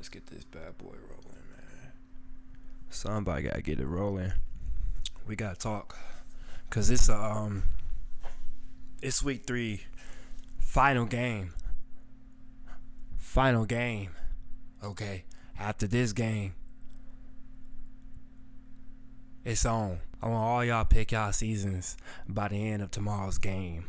Let's get this bad boy rolling, man. Somebody gotta get it rolling. We gotta talk, cause it's week 3, final game. Okay, after this game, it's on. I want all y'all pick y'all seasons by the end of tomorrow's game.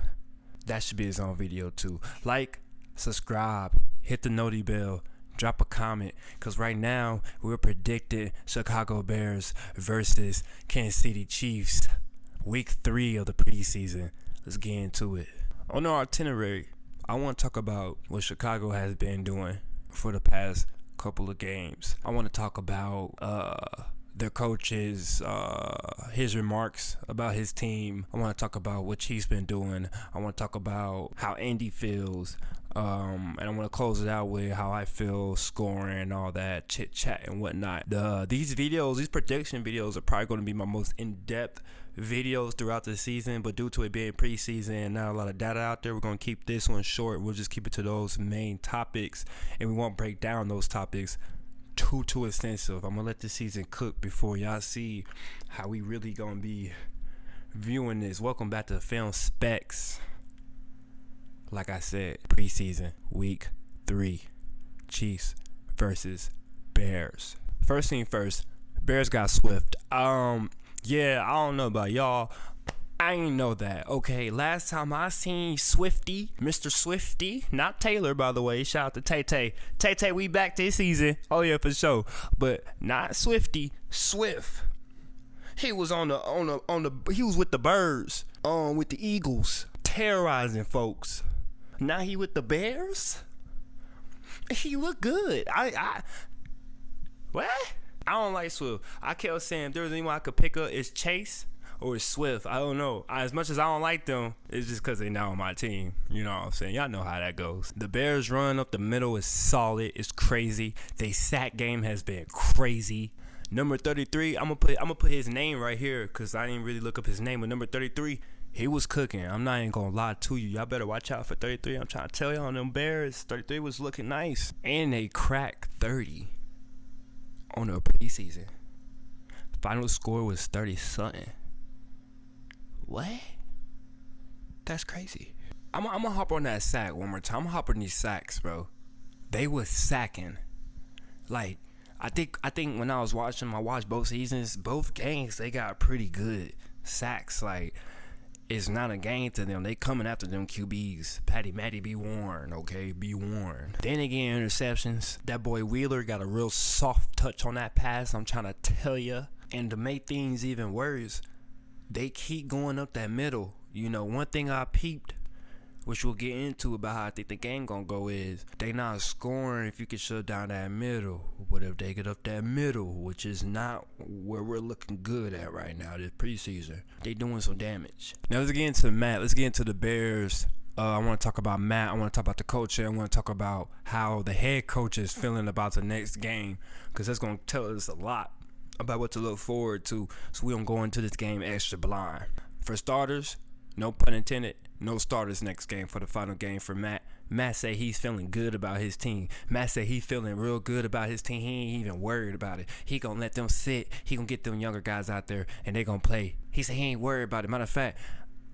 That should be his own video too. Like, subscribe, hit the noti bell, drop a comment, because right now we're predicting Chicago Bears versus Kansas City Chiefs, week 3 of the preseason. Let's get into it. On our itinerary, I want to talk about what Chicago has been doing for the past couple of games. I want to talk about their coaches, his remarks about his team. I want to talk about what he's been doing. I want to talk about how Andy feels. And I want to close it out with how I feel scoring, all that chit chat and whatnot. These prediction videos are probably going to be my most in-depth videos throughout the season, but due to it being preseason and not a lot of data out there, we're going to keep this one short. We'll just keep it to those main topics, and we won't break down those topics too extensive. I'm gonna let the season cook before y'all see how we really gonna be viewing this. Welcome back to Film Specs. Like I said, preseason week 3, Chiefs versus Bears. First thing first, Bears got swift. Yeah, I don't know about y'all, I ain't know that. Okay, last time I seen Swifty, Mr. Swifty, not Taylor, by the way. Shout out to Tay Tay. Tay Tay, we back this season. Oh yeah, for sure. But not Swifty, Swift. He was he was with the Birds, with the Eagles, terrorizing folks. Now he with the Bears. He look good. What? I don't like Swift. I kept saying if there was anyone I could pick up, it's Chase or it's Swift. I don't know. As much as I don't like them, it's just because they now on my team. You know what I'm saying? Y'all know how that goes. The Bears run up the middle is solid. It's crazy. They sack game has been crazy. Number 33, I'm gonna put his name right here because I didn't really look up his name. But number 33, he was cooking. I'm not even gonna lie to you. Y'all better watch out for 33. I'm trying to tell y'all, them Bears, 33 was looking nice. And they cracked 30 on the preseason. Final score was 30-something. What? That's crazy. I'm gonna hop on that sack one more time. I'm gonna hop on these sacks, bro. They was sacking. Like, I think when I watched both seasons, both games, they got pretty good sacks. Like, it's not a game to them. They coming after them QBs. Matty, be warned, okay? Be warned. Then they get interceptions. That boy Wheeler got a real soft touch on that pass, I'm trying to tell ya. And to make things even worse, they keep going up that middle. You know, one thing I peeped, which we'll get into about how I think the game gonna go, is they not scoring if you can shut down that middle. But if they get up that middle, which is not where we're looking good at right now this preseason, they doing some damage. Now let's get into Matt. Let's get into the Bears. I want to talk about Matt. I want to talk about the coach. I want to talk about how the head coach is feeling about the next game, because that's gonna tell us a lot about what to look forward to, so we don't go into this game extra blind. For starters, no pun intended, no starters next game for the final game for Matt. Matt say he's feeling good about his team. Matt say he's feeling real good about his team. He ain't even worried about it. He gonna let them sit. He gonna get them younger guys out there and they gonna play. He said he ain't worried about it. Matter of fact,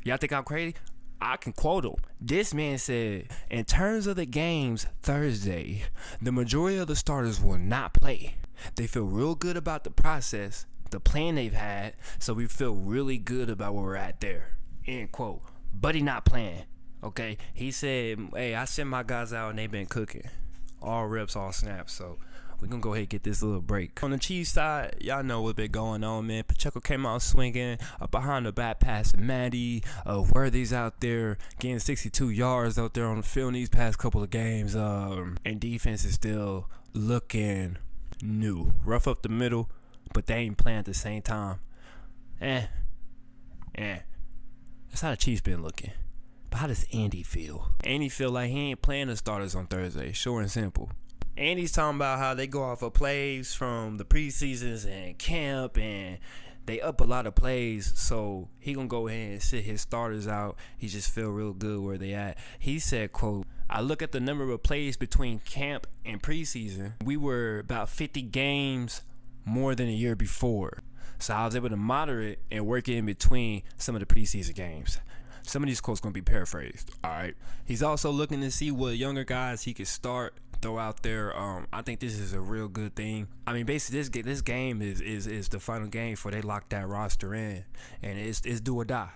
y'all think I'm crazy? I can quote him. This man said, in terms of the games Thursday, the majority of the starters will not play. They feel real good about the process, the plan they've had, so we feel really good about where we're at there. End quote. But he not playing. Okay? He said, hey, I sent my guys out and they've been cooking. All reps, all snaps. So we're going to go ahead and get this little break. On the Chiefs side, y'all know what's been going on, man. Pacheco came out swinging, behind the back pass Matty. Worthy's out there getting 62 yards out there on the field in these past couple of games. And defense is still looking new. Rough up the middle, but they ain't playing at the same time. That's how the Chiefs been looking. But how does Andy feel? Andy feel like he ain't playing the starters on Thursday. Sure and simple. Andy's talking about how they go off of plays from the preseasons and camp, and they up a lot of plays, so he gonna go ahead and sit his starters out. He just feel real good where they at. He said, quote, I look at the number of plays between camp and preseason. We were about 50 games more than a year before. So I was able to moderate and work in between some of the preseason games. Some of these quotes going to be paraphrased, all right? He's also looking to see what younger guys he could start, throw out there. I think this is a real good thing. I mean, basically, this game is the final game before they lock that roster in. And it's do or die.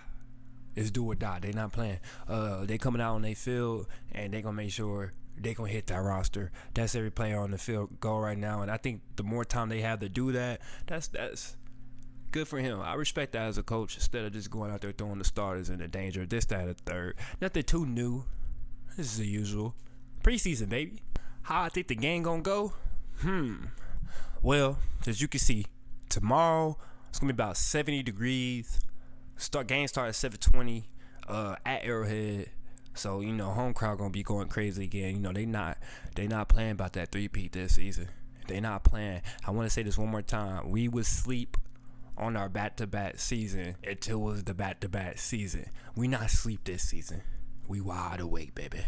It's do or die. They not playing. They coming out on their field, and they going to make sure they going to hit that roster. That's every player on the field goal right now. And I think the more time they have to do that, that's good for him. I respect that as a coach, instead of just going out there throwing the starters in the danger of this, that, and the third. Nothing too new. This is the usual. Preseason, baby. How I think the game gonna go? Well, as you can see, tomorrow it's gonna be about 70 degrees. Game start at 7:20 at Arrowhead. So, you know, home crowd gonna be going crazy again. You know, they not playing about that three-peat this season. They not playing. I want to say this one more time. We would sleep on our back-to-back season until it was the back-to-back season. We not sleep this season. We wide awake, baby.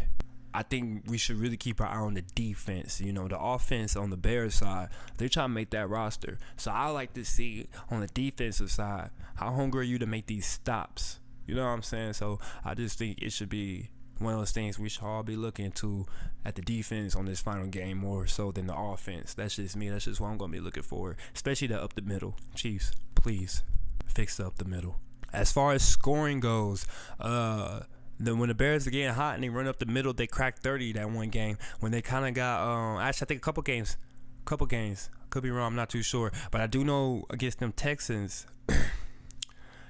I think we should really keep our eye on the defense. You know, the offense on the Bears side, they're trying to make that roster. So I like to see on the defensive side, how hungry are you to make these stops? You know what I'm saying? So I just think it should be one of those things we should all be looking to at the defense on this final game more so than the offense. That's just me. That's just what I'm going to be looking for, especially the up the middle. Chiefs, please fix the up the middle. As far as scoring goes, when the Bears are getting hot and they run up the middle, they cracked 30 that one game. When they kind of got, actually I think a couple games, could be wrong, I'm not too sure, but I do know against them Texans,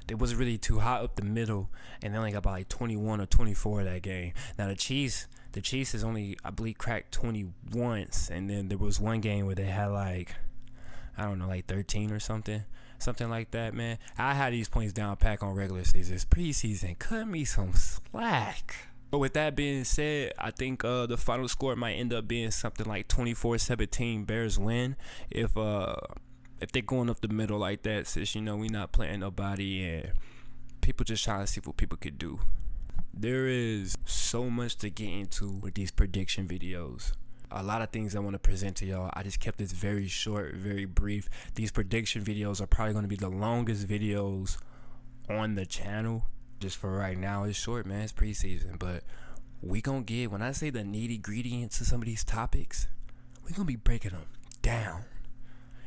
it wasn't really too hot up the middle, and they only got about like 21 or 24 that game. Now the Chiefs has only, I believe, cracked 20 once, and then there was one game where they had like, I don't know, like 13 or something like that, man. I had these points down pack on regular season. It's preseason. Cut me some slack. But with that being said, I think the final score might end up being something like 24-17 Bears win. If they're going up the middle like that, since, you know, we not playing nobody and people just trying to see what people could do. There is so much to get into with these prediction videos. A lot of things I want to present to y'all. I just kept this very short, very brief. These prediction videos are probably going to be the longest videos on the channel. Just for right now, it's short, man. It's preseason. But we going to get, when I say the nitty-gritty into some of these topics, we going to be breaking them down.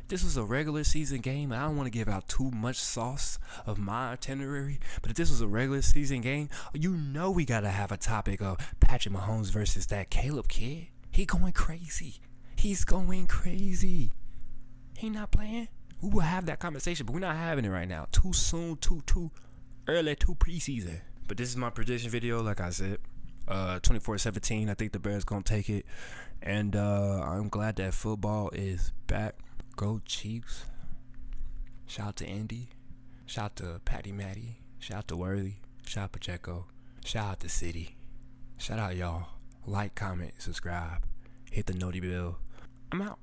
This was a regular season game, and I don't want to give out too much sauce of my itinerary, but if this was a regular season game, you know we got to have a topic of Patrick Mahomes versus that Caleb kid. He going crazy. He's going crazy. He not playing. We will have that conversation, but we're not having it right now. Too soon, too early, too preseason. But this is my prediction video, like I said. 24-17, I think the Bears going to take it. And I'm glad that football is back. Go Chiefs. Shout out to Andy. Shout out to Patty Matty. Shout out to Worthy. Shout out Pacheco. Shout out to City. Shout out y'all. Like, comment, subscribe. Hit the noti bell. I'm out.